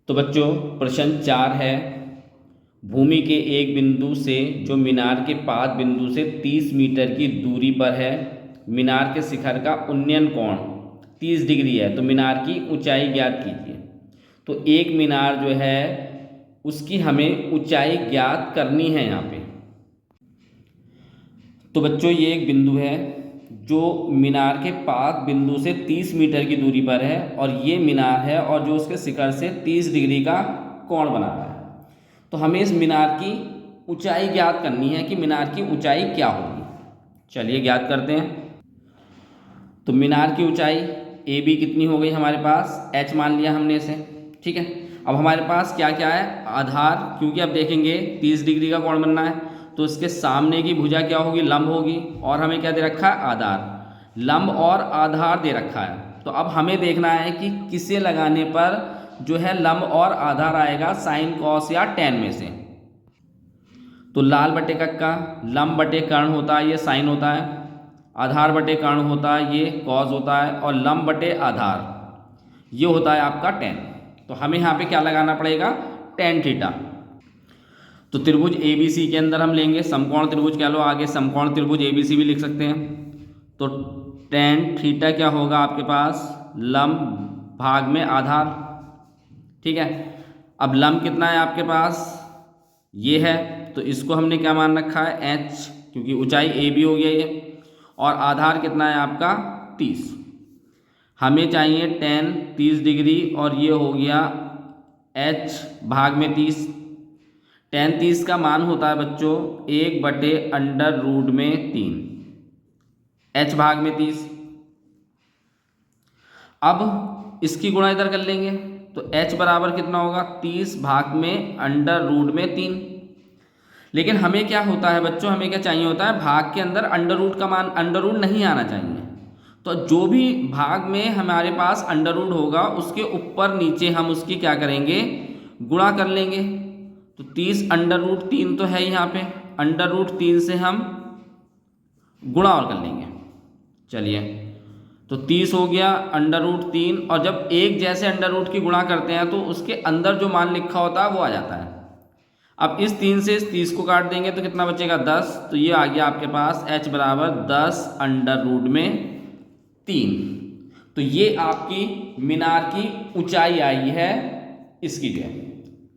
तो बच्चों प्रश्न 4 है, भूमि के एक बिंदु से जो मीनार के पाद बिंदु से 30 मीटर की दूरी पर है, मीनार के शिखर का उन्नयन कोण 30 डिग्री है, तो मीनार की ऊंचाई ज्ञात कीजिए। तो एक मीनार जो है उसकी हमें ऊंचाई ज्ञात करनी है यहाँ पे। तो बच्चों ये एक बिंदु है जो मीनार के पाद बिंदु से 30 मीटर की दूरी पर है, और ये मीनार है और जो उसके शिखर से 30 डिग्री का कोण बना रहा है। तो हमें इस मीनार की ऊंचाई ज्ञात करनी है कि मीनार की ऊंचाई क्या होगी। चलिए ज्ञात करते हैं। तो मीनार की ऊंचाई ए बी कितनी हो गई हमारे पास, एच मान लिया हमने इसे, ठीक है। अब हमारे पास क्या क्या है, आधार, क्योंकि अब देखेंगे 30 डिग्री का कोण बनना है तो इसके सामने की भुजा क्या होगी, लंब होगी, और हमें क्या दे रखा है, आधार। लंब और आधार दे रखा है, तो अब हमें देखना है कि किसे लगाने पर जो है लंब और आधार आएगा, साइन कॉस या टेन में से। तो लाल बटे कक्का, लंब बटे कर्ण होता है ये साइन होता है, आधार बटे कर्ण होता है ये कॉस होता है, और लंब बटे आधार ये होता है आपका टेन। तो हमें यहाँ पे क्या लगाना पड़ेगा, टेन थीटा। तो त्रिभुज ए बी सी के अंदर हम लेंगे समकोण त्रिभुज, कह लो आगे समकोण त्रिभुज ए बी सी भी लिख सकते हैं। तो टेन थीटा क्या होगा आपके पास, लंब भाग में आधार, ठीक है। अब लंब कितना है आपके पास, ये है, तो इसको हमने क्या मान रखा है, एच, क्योंकि ऊंचाई ए बी हो गया ये, और आधार कितना है आपका 30। हमें चाहिए टेन 30 डिग्री, और ये हो गया एच भाग में 30। टेन 30 का मान होता है बच्चों 1/√3, एच भाग में 30। अब इसकी गुणा इधर कर लेंगे, तो एच बराबर कितना होगा, 30 भाग में √3। लेकिन हमें क्या होता है बच्चों, हमें क्या चाहिए होता है, भाग के अंदर अंडर रूट का मान, अंडर रूट नहीं आना चाहिए। तो जो भी भाग में हमारे पास अंडर रूट होगा उसके ऊपर नीचे हम उसकी क्या करेंगे, गुणा कर लेंगे। तो 30 √3 तो है यहाँ पे, √3 से हम गुणा और कर लेंगे। चलिए, तो 30 हो गया √3, और जब एक जैसे अंडर रूट की गुणा करते हैं तो उसके अंदर जो मान लिखा होता है वो आ जाता है। अब इस 3 से इस 30 को काट देंगे तो कितना बचेगा, 10। तो ये आ गया आपके पास h बराबर 10 √3। तो ये आपकी मीनार की ऊंचाई आई है इसकी जो है,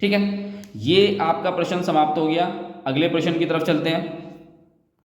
ठीक है। ये आपका प्रश्न समाप्त हो गया। अगले प्रश्न की तरफ चलते हैं।